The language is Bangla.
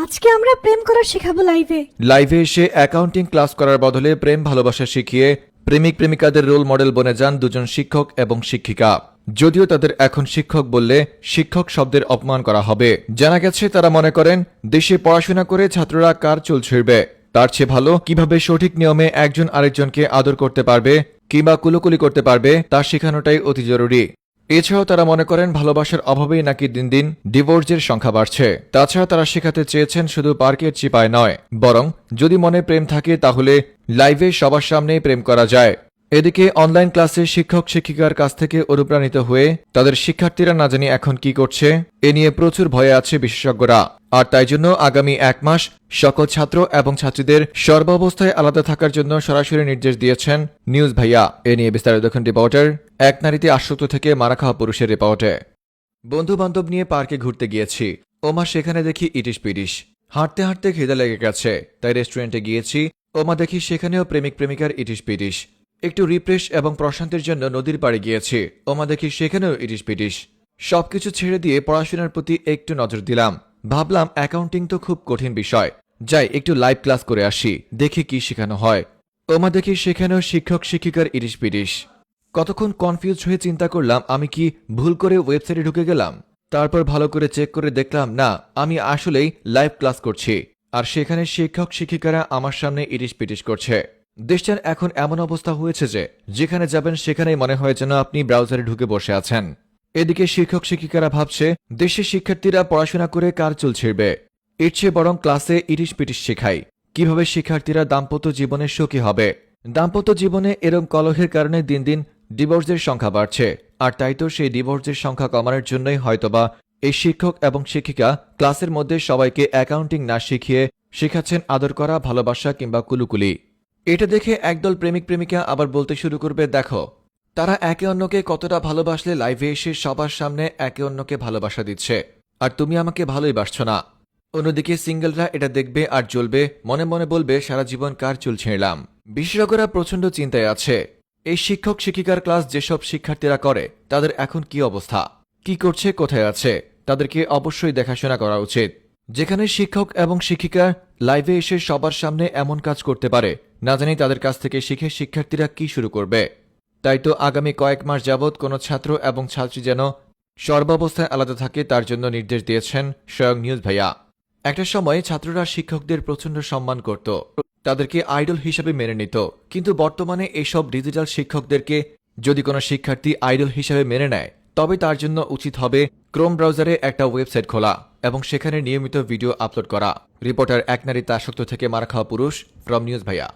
আজকে আমরা প্রেম করা শেখাবো লাইভে এসে অ্যাকাউন্টিং ক্লাস করার বদলে প্রেম ভালোবাসা শিখিয়ে প্রেমিক প্রেমিকাদের রোল মডেল বনে যান দুজন শিক্ষক এবং শিক্ষিকা। যদিও তাদের এখন শিক্ষক বললে শিক্ষক শব্দের অপমান করা হবে। জানা গেছে তারা মনে করেন দেশে পড়াশোনা করে ছাত্ররা কার চুল ছিঁড়বে, তার চেয়ে ভালো কিভাবে সঠিক নিয়মে একজন আরেকজনকে আদর করতে পারবে কিংবা কুলোকুলি করতে পারবে তা শেখানোটাই অতি জরুরি। এছাড়াও তারা মনে করেন ভালোবাসার অভাবেই নাকি দিন দিন ডিভোর্সের সংখ্যা বাড়ছে। তাছাড়া তারা শেখাতে চেয়েছেন শুধু পার্কের চিপায় নয়, বরং যদি মনে প্রেম থাকে তাহলে লাইভে সবার সামনেই প্রেম করা যায়। এদিকে অনলাইন ক্লাসে শিক্ষক শিক্ষিকার কাছ থেকে অনুপ্রাণিত হয়ে তাদের শিক্ষার্থীরা না জানি এখন কি করছে এ নিয়ে প্রচুর ভয়ে আছে বিশেষজ্ঞরা। আর তাই জন্য আগামী 1 মাস সকল ছাত্র এবং ছাত্রীদের সর্বাবস্থায় আলাদা থাকার জন্য সরাসরি নির্দেশ দিয়েছেন নিউজ ভাইয়া। এ নিয়ে বিস্তারিত দেখুন রিপোর্টার। এক নারীতে আসক্ত থেকে মারা খাওয়া পুরুষের রিপোর্টে। বন্ধু বান্ধব নিয়ে পার্কে ঘুরতে গিয়েছি, ওমা সেখানে দেখি ইটিশ পিটিশ। হাঁটতে হাঁটতে খিদে লেগে গেছে, তাই রেস্টুরেন্টে গিয়েছি, ওমা দেখি সেখানেও প্রেমিক প্রেমিকার ইটিশ পিটিশ। একটু রিফ্রেশ এবং প্রশান্তির জন্য নদীর পাড়ে গিয়েছি, ওমা দেখি সেখানেও ইটিশ পিটিশ। সবকিছু ছেড়ে দিয়ে পড়াশোনার প্রতি একটু নজর দিলাম। ভাবলাম অ্যাকাউন্টিং তো খুব কঠিন বিষয়, যাই একটু লাইভ ক্লাস করে আসি, দেখি কি শেখানো হয়। ওমা দেখি সেখানেও শিক্ষক শিক্ষিকার ইটিশ পিটিশ। কতক্ষণ কনফিউজ হয়ে চিন্তা করলাম আমি কি ভুল করে ওয়েবসাইটে ঢুকে গেলাম। তারপর ভালো করে চেক করে দেখলাম না, আমি আসলেই লাইভ ক্লাস করছি, আর সেখানে শিক্ষক শিক্ষিকারা আমার সামনে ইটিশ পিটিশ করছে। দেশটার এখন এমন অবস্থা হয়েছে যে যেখানে যাবেন সেখানেই মনে হয় যেন আপনি ব্রাউজারে ঢুকে বসে আছেন। এদিকে শিক্ষক শিক্ষিকারা ভাবছে দেশের শিক্ষার্থীরা পড়াশোনা করে কার চুল ছিঁড়বে, এর চেয়ে বরং ক্লাসে ইটিশ পিটিশ শেখাই কিভাবে শিক্ষার্থীরা দাম্পত্য জীবনে সুখী হবে। দাম্পত্য জীবনে এরম কলহের কারণে দিন দিন ডিভোর্সের সংখ্যা বাড়ছে, আর তাই তো সেই ডিভোর্সের সংখ্যা কমানোর জন্যই হয়তোবা এই শিক্ষক এবং শিক্ষিকা ক্লাসের মধ্যে সবাইকে অ্যাকাউন্টিং না শিখিয়ে শেখাচ্ছেন আদর করা, ভালোবাসা কিংবা কুলুকুলি। এটা দেখে একদল প্রেমিক প্রেমিকা আবার বলতে শুরু করবে, দেখো তারা একে অন্যকে কতটা ভালোবাসলে লাইভে এসে সবার সামনে একে অন্যকে ভালোবাসা দিচ্ছে, আর তুমি আমাকে ভালোই বাসছ না। অন্যদিকে সিঙ্গেলরা এটা দেখবে আর জ্বলবে, মনে মনে বলবে সারা জীবন কার চুল ছিঁড়লাম। বিশেষজ্ঞরা প্রচণ্ড চিন্তায় আছে এই শিক্ষক শিক্ষিকার ক্লাস যেসব শিক্ষার্থীরা করে তাদের এখন কি অবস্থা, কি করছে, কোথায় আছে, তাদেরকে অবশ্যই দেখাশোনা করা উচিত। যেখানে শিক্ষক এবং শিক্ষিকা লাইভে এসে সবার সামনে এমন কাজ করতে পারে, না জানি তাদের কাছ থেকে শিখে শিক্ষার্থীরা কি শুরু করবে। তাই তো আগামী কয়েক মাস যাবৎ কোনো ছাত্র এবং ছাত্রী যেন সর্বাবস্থায় আলাদা থাকে তার জন্য নির্দেশ দিয়েছেন স্বয়ং নিউজ ভাইয়া। একটা সময়ে ছাত্ররা শিক্ষকদের প্রচণ্ড সম্মান করত, তাদেরকে আইডল হিসাবে মেনে নিত, কিন্তু বর্তমানে এসব ডিজিটাল শিক্ষকদেরকে যদি কোনো শিক্ষার্থী আইডল হিসাবে মেনে নেয় তবে তার জন্য উচিত হবে ক্রোম ব্রাউজারে একটা ওয়েবসাইট খোলা এবং সেখানে নিয়মিত ভিডিও আপলোড করা। রিপোর্টার। এক নারীতে আসক্ত থেকে মারা খাওয়া পুরুষ, ফ্রম নিউজ ভাইয়া।